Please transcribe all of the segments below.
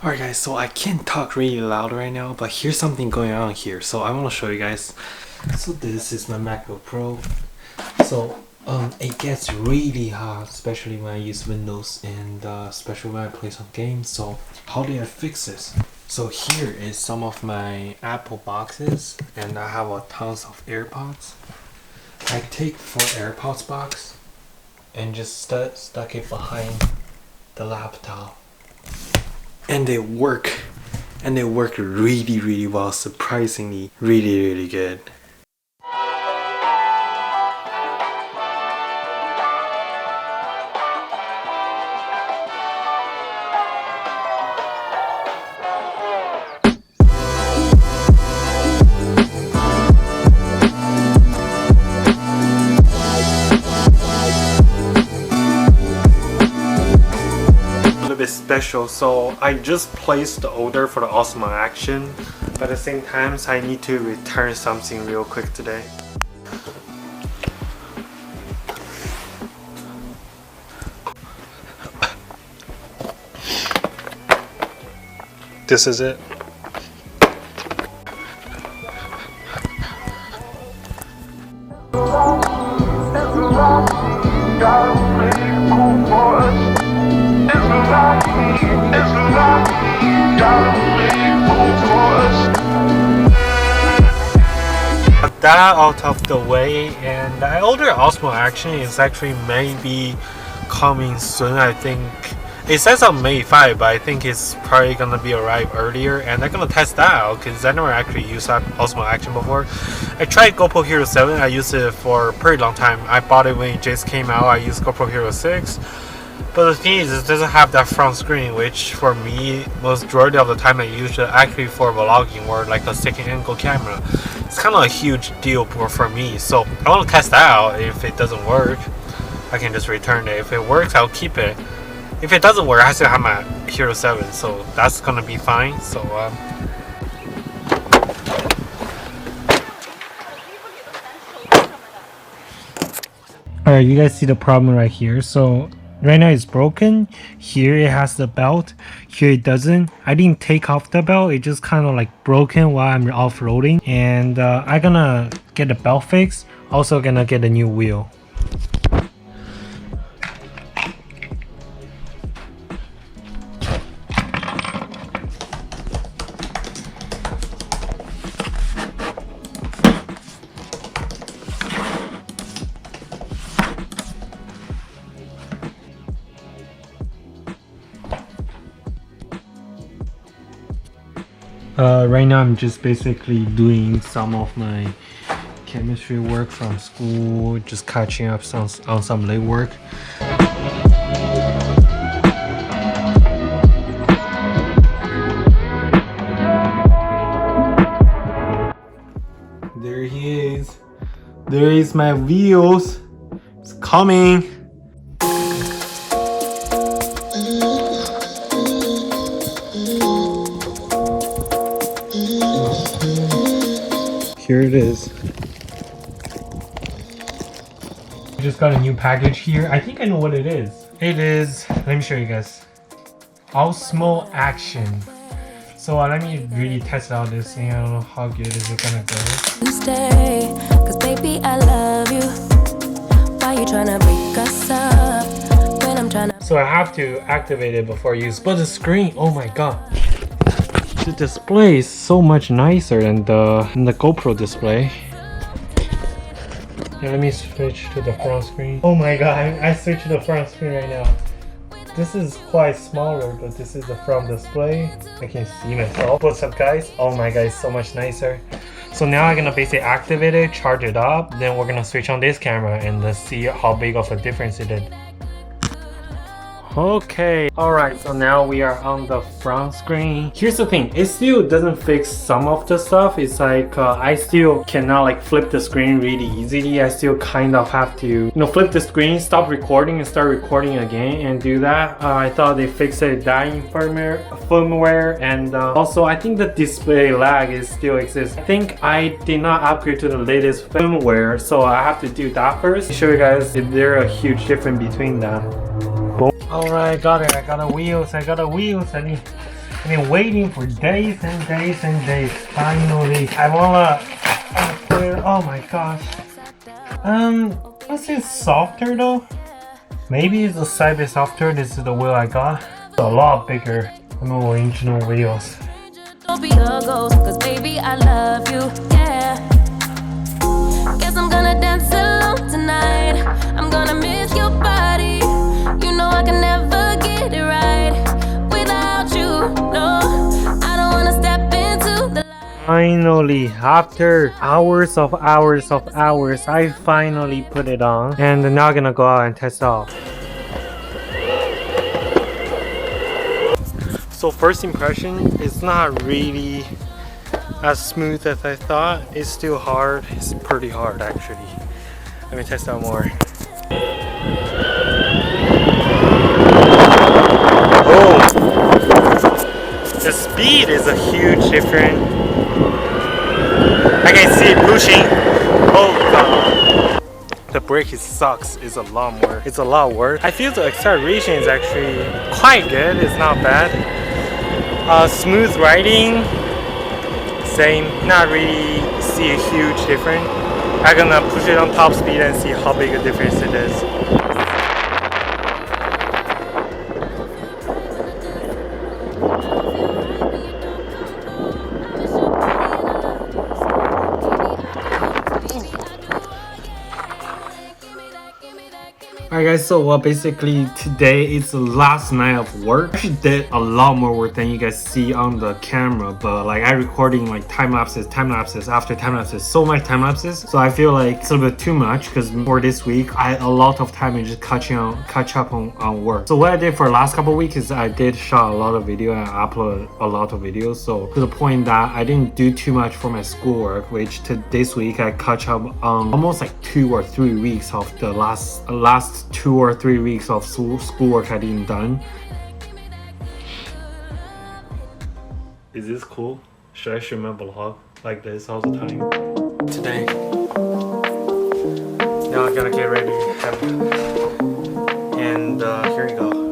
Alright guys, so I can't talk really loud right now, but here's something going on here. So I want to show you guys. So this is my MacBook Pro. So it gets really hot, especially when I use Windows and especially when I play some games. So how do I fix this? So here is some of my Apple boxes, and I have a tons of AirPods. I take 4 AirPods box and just stuck it behind the laptop. And they work really well, surprisingly really good. Bit special, so I just placed the order for the Osmo Action, but at the same time I need to return something real quick today. This is it. That out of the way, and the older Osmo Action is actually maybe coming soon. I think it says on May 5, but I think it's probably gonna be arrive earlier, and I'm gonna test that out because I never actually used that Osmo Action before. I tried GoPro Hero 7. I used it for a pretty long time. I bought it when it just came out. I used GoPro Hero 6. But the thing is, it doesn't have that front screen, which for me, majority of the time I use it actually for vlogging or like a second angle camera. It's kind of a huge deal for me, so I want to test that out. If it doesn't work, I can just return it. If it works, I'll keep it. If it doesn't work, I still have my Hero 7, so that's gonna be fine. So alright, you guys see the problem right here. So right now it's broken. Here it has the belt, here it doesn't. I didn't take off the belt, it just kind of like broken while I'm off-roading, and I'm gonna get the belt fixed. Also gonna get a new wheel. Right now I'm just basically doing some of my chemistry work from school, just catching up on some late work. There he is. There is my wheels. It's coming. Here it is. I just got a new package here. I think I know what it is. It is, let me show you guys. Osmo Action. So let me really test out this thing. I don't know how good is it gonna go. Stay, 'cause baby, I love you. Why you tryna break us up when I'm tryna... So I have to activate it before I use. But the screen, oh my god. The display is so much nicer than the GoPro display. Yeah, let me switch to the front screen. Oh my god, I switched to the front screen right now. This is quite smaller, but this is the front display. I can see myself. What's up guys? Oh my god, it's so much nicer. So now I'm gonna basically activate it, charge it up, then we're gonna switch on this camera and see how big of a difference it is. Okay, alright, so now we are on the front screen. Here's the thing, it still doesn't fix some of the stuff. It's like I still cannot like flip the screen really easily. I still kind of have to, flip the screen, stop recording and start recording again and do that. I thought they fixed it that in firmware, and also I think the display lag is still exists. I think I did not upgrade to the latest firmware, so I have to do that first. Show you guys if there's a huge difference between that. Alright, got it. I got a wheels. I need I've been waiting for days and days and days. Finally, I wanna put it. Oh my gosh. Let's say it's softer though. Maybe it's a side bit softer. This is the wheel I got. It's a lot bigger than the original wheels. Don't be a ghost, cause baby I love you, yeah. Guess I'm gonna dance alone tonight. I'm gonna miss your body. You know I can never get it right without you, no. I don't wanna step into the light. Finally, after hours, I finally put it on. And now I'm gonna go out and test out. So first impression, it's not really as smooth as I thought. It's still hard. It's pretty hard actually. Let me test out more. Oh! The speed is a huge difference. I can see it pushing. Oh god. The brake sucks. It's a lot more. It's a lot worse. I feel the acceleration is actually quite good. It's not bad. Smooth riding, same. Not really see a huge difference. I'm gonna push it on top speed and see how big a difference it is. Alright guys, so basically today is the last night of work. I actually did a lot more work than you guys see on the camera, but like I recording like time lapses after time lapses, so much time lapses. So I feel like it's a little bit too much because for this week I had a lot of time in just catch up on work. So what I did for the last couple of weeks is I did shot a lot of video and upload a lot of videos. So to the point that I didn't do too much for my schoolwork, which to this week I catch up on almost like 2 or 3 weeks of the last 2 or 3 weeks of schoolwork I didn't done. Is this cool? Should I shoot my vlog like this all the time? Today. Now I'm gonna get ready and here we go.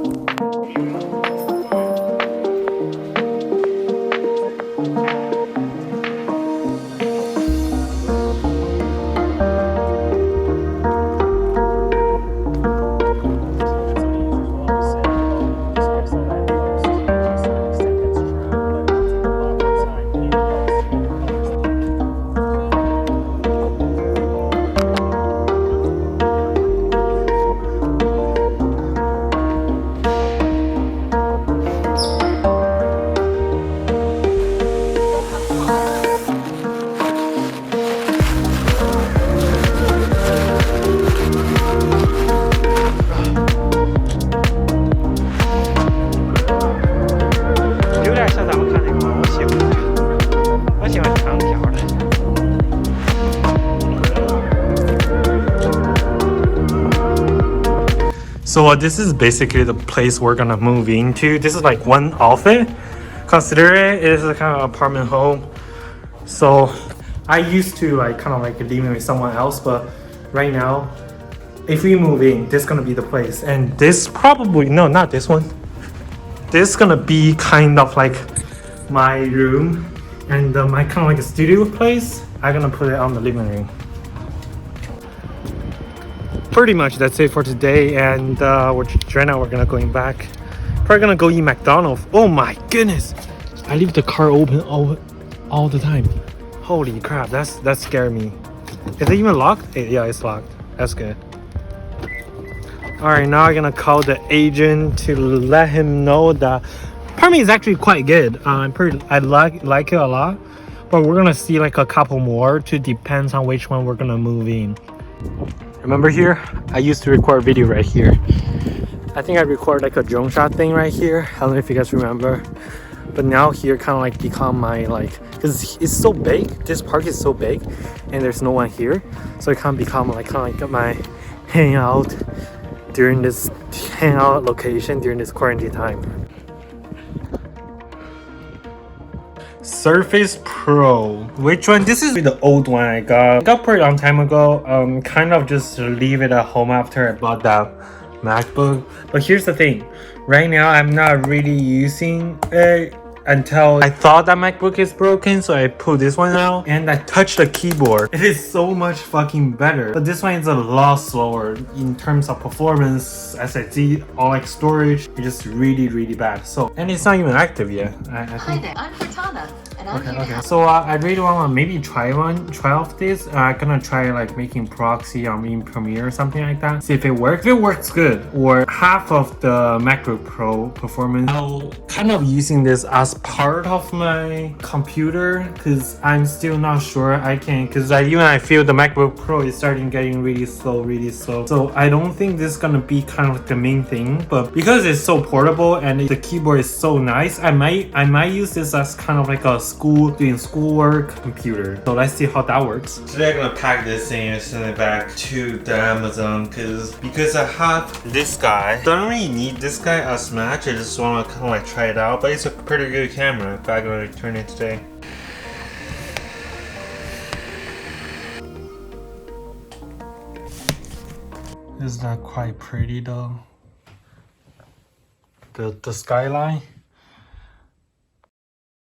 So this is basically the place we're gonna move into. This is like one outfit. Consider it is a kind of apartment home. So I used to like kind of like living with someone else, but right now, if we move in, this is gonna be the place. And this probably, no, not this one. This is gonna be kind of like my room and my kind of like a studio place. I'm gonna put it on the living room. Pretty much that's it for today, and right now we're gonna going back. Probably gonna go eat McDonald's. Oh my goodness! I leave the car open all the time. Holy crap! That scared me. Is it even locked? Yeah, it's locked. That's good. All right, now I'm gonna call the agent to let him know that apartment is actually quite good. I like it a lot, but we're gonna see like a couple more to depends on which one we're gonna move in. Remember here? I used to record video right here. I think I record like a drone shot thing right here. I don't know if you guys remember. But now here kind of like become my like, because it's so big. This park is so big and there's no one here. So it can become like kind of like my hangout during this hangout location during this quarantine time. Surface Pro. Which one? This is the old one I got. Pretty long time ago. Kind of just leave it at home after I bought that MacBook. But here's the thing. Right now, I'm not really using it until I thought that MacBook is broken, so I pulled this one out and I touched the keyboard. It is so much fucking better, but this one is a lot slower in terms of performance, SSD, or like storage. It's just really bad. So, and it's not even active yet. I think. Hi there, I'm Cortana, and I'm here to Okay. help. So I really want to maybe try off this. I'm gonna try like making proxy on in Premiere or something like that. See if it works. If it works good, or half of the MacBook Pro performance, I'll kind of using this as part of my computer because I'm still not sure I can. Because I feel the MacBook Pro is starting getting really slow. So I don't think this is gonna be kind of the main thing. But because it's so portable and the keyboard is so nice, I might use this as kind of like a doing schoolwork computer. So let's see how that works. Today I'm gonna pack this thing and send it back to the Amazon because I have this guy. Don't really need this guy as much. I just wanna kind of like try it out. But it's a pretty good camera. In fact, I'm gonna return it today. It's not quite pretty though. The skyline.